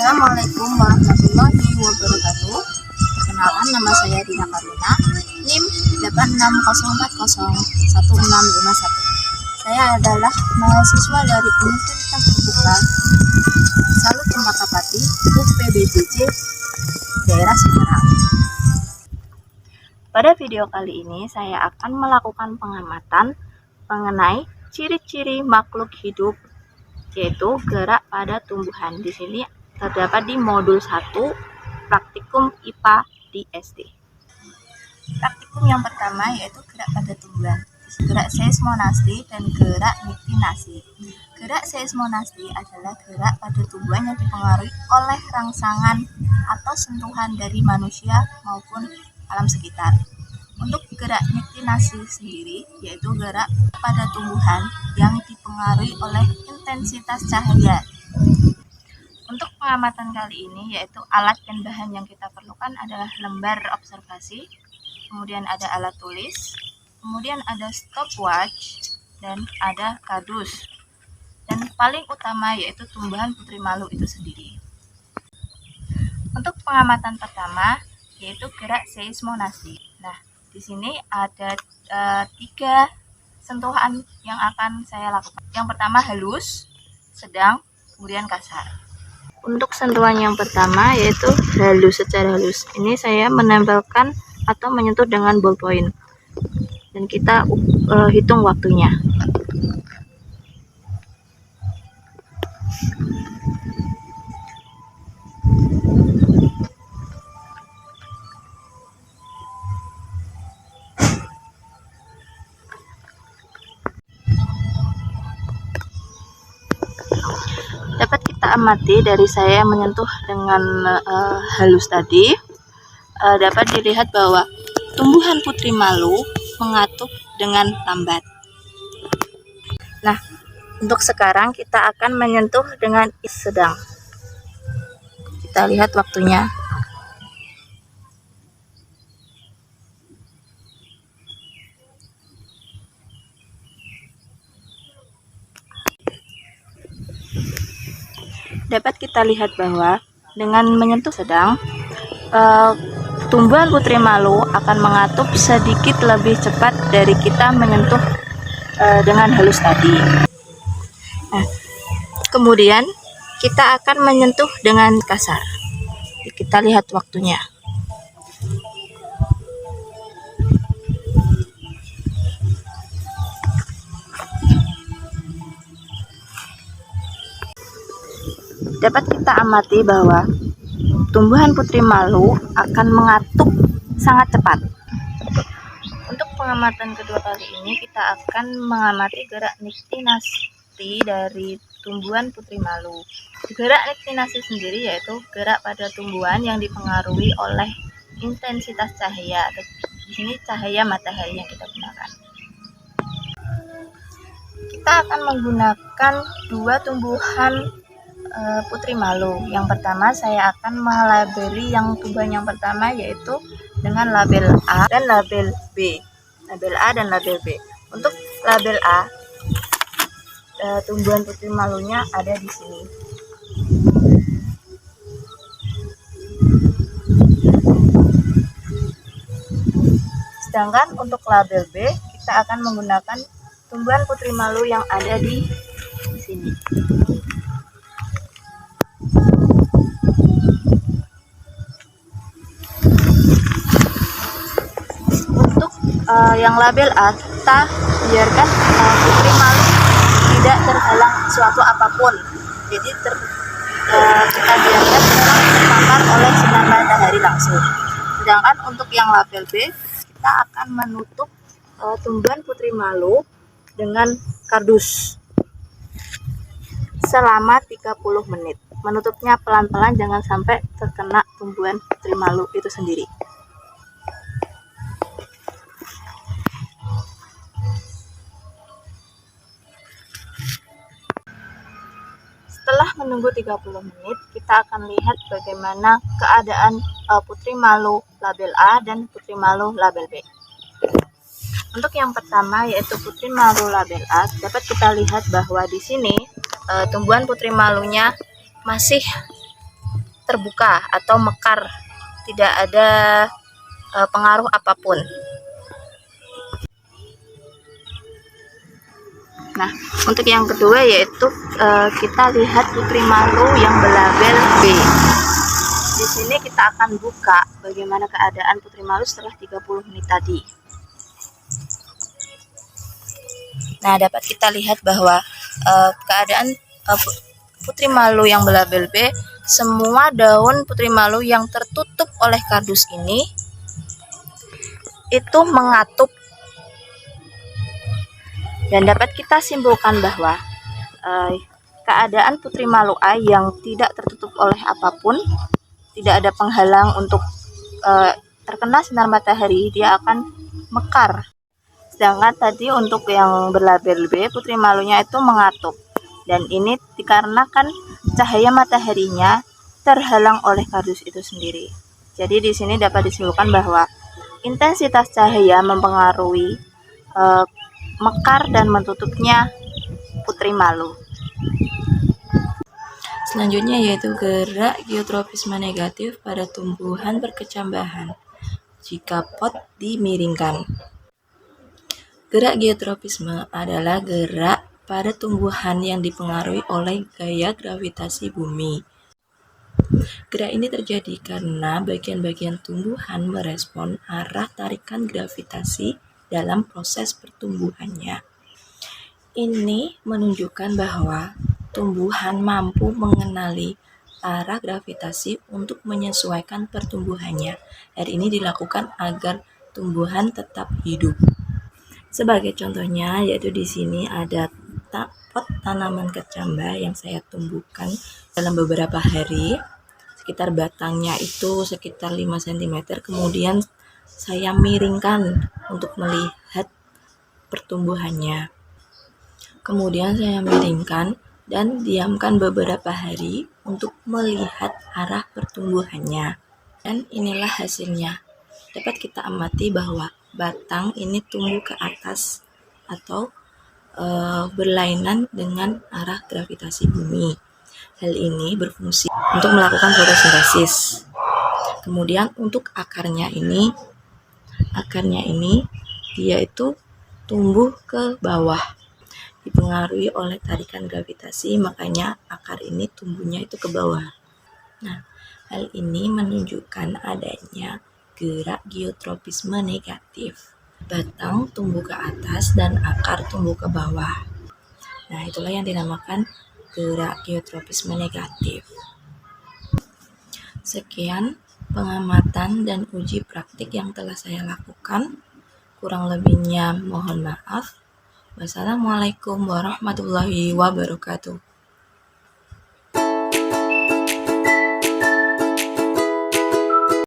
Assalamualaikum warahmatullahi wabarakatuh. Perkenalkan, nama saya Dina Karina, NIM 86040161. Saya adalah mahasiswa dari Universitas Terbuka Salut Cempaka-Pati, UPBJJ, daerah Semarang. Pada video kali ini saya akan melakukan pengamatan mengenai ciri-ciri makhluk hidup, yaitu gerak pada tumbuhan. Di sini terdapat di modul 1 praktikum IPA di SD. Praktikum yang pertama yaitu gerak pada tumbuhan, gerak seismonasti dan gerak niktinasi. Gerak seismonasti adalah gerak pada tumbuhan yang dipengaruhi oleh rangsangan atau sentuhan dari manusia maupun alam sekitar. Untuk gerak niktinasi sendiri yaitu gerak pada tumbuhan yang dipengaruhi oleh intensitas cahaya. Untuk pengamatan kali ini yaitu alat dan bahan yang kita perlukan adalah lembar observasi, kemudian ada alat tulis, kemudian ada stopwatch, dan ada kardus. Dan paling utama yaitu tumbuhan putri malu itu sendiri. Untuk pengamatan pertama yaitu gerak seismonasti. Nah, di sini ada 3 sentuhan yang akan saya lakukan. Yang pertama halus, sedang, kemudian kasar. Untuk sentuhan yang pertama yaitu halus, secara halus. Ini saya menempelkan atau menyentuh dengan ballpoint. Dan kita hitung waktunya. Dapat kita amati dari saya menyentuh dengan halus tadi, dapat dilihat bahwa tumbuhan putri malu mengatup dengan lambat. Nah, untuk sekarang kita akan menyentuh dengan sedang. Kita lihat waktunya. Dapat kita lihat bahwa dengan menyentuh sedang, tumbuhan putri malu akan mengatup sedikit lebih cepat dari kita menyentuh dengan halus tadi. Nah, kemudian kita akan menyentuh dengan kasar. Kita lihat waktunya. Dapat kita amati bahwa tumbuhan putri malu akan mengatup sangat cepat. Untuk pengamatan kedua kali ini kita akan mengamati gerak niktinasi dari tumbuhan putri malu. Gerak niktinasi sendiri yaitu gerak pada tumbuhan yang dipengaruhi oleh intensitas cahaya. Di sini cahaya matahari yang kita gunakan. Kita akan menggunakan 2 tumbuhan putri malu. Yang pertama saya akan melabeli yang tumbuhan yang pertama yaitu dengan label A dan label B. Label A dan label B. Untuk label A, tumbuhan putri malunya ada di sini. Sedangkan untuk label B kita akan menggunakan tumbuhan putri malu yang ada di sini. Yang label A kita biarkan putri malu tidak terhalang suatu apapun, jadi kita biarkan terpapar oleh sinar matahari langsung. Sedangkan untuk yang label B kita akan menutup tumbuhan putri malu dengan kardus selama 30 menit. Menutupnya pelan-pelan, jangan sampai terkena tumbuhan putri malu itu sendiri. Setelah menunggu 30 menit, kita akan lihat bagaimana keadaan putri malu label A dan putri malu label B. Untuk yang pertama yaitu putri malu label A, dapat kita lihat bahwa di sini tumbuhan putri malunya masih terbuka atau mekar, tidak ada pengaruh apapun. Nah, untuk yang kedua yaitu kita lihat putri malu yang berlabel B. Di sini kita akan buka bagaimana keadaan putri malu setelah 30 menit tadi. Nah, dapat kita lihat bahwa keadaan putri malu yang berlabel B, semua daun putri malu yang tertutup oleh kardus ini itu mengatup, dan dapat kita simpulkan bahwa keadaan putri malu A yang tidak tertutup oleh apapun, tidak ada penghalang untuk terkena sinar matahari, dia akan mekar. Sedangkan tadi untuk yang berlabel B, putri malunya itu mengatup, dan ini dikarenakan cahaya mataharinya terhalang oleh kardus itu sendiri. Jadi di sini dapat disimpulkan bahwa intensitas cahaya mempengaruhi mekar dan mentutupnya putri malu. Selanjutnya yaitu gerak geotropisme negatif pada tumbuhan berkecambahan jika pot dimiringkan. Gerak geotropisme adalah gerak pada tumbuhan yang dipengaruhi oleh gaya gravitasi bumi. Gerak ini terjadi karena bagian-bagian tumbuhan merespon arah tarikan gravitasi dalam proses pertumbuhannya. Ini menunjukkan bahwa tumbuhan mampu mengenali arah gravitasi untuk menyesuaikan pertumbuhannya. Hal ini dilakukan agar tumbuhan tetap hidup. Sebagai contohnya, yaitu di sini ada pot tanaman kecambah yang saya tumbuhkan dalam beberapa hari. Sekitar batangnya itu sekitar 5 cm, kemudian saya miringkan untuk melihat pertumbuhannya. Kemudian saya miringkan dan diamkan beberapa hari untuk melihat arah pertumbuhannya. Dan inilah hasilnya. Dapat kita amati bahwa batang ini tumbuh ke atas atau berlainan dengan arah gravitasi bumi. Hal ini berfungsi untuk melakukan fotosintesis. Kemudian untuk akarnya ini dia itu tumbuh ke bawah, dipengaruhi oleh tarikan gravitasi, makanya akar ini tumbuhnya itu ke bawah. Nah, hal ini menunjukkan adanya gerak geotropisme negatif. Batang tumbuh ke atas dan akar tumbuh ke bawah. Nah, itulah yang dinamakan gerak geotropisme negatif. Sekian pengamatan dan uji praktik yang telah saya lakukan. Kurang lebihnya mohon maaf. Wassalamualaikum warahmatullahi wabarakatuh.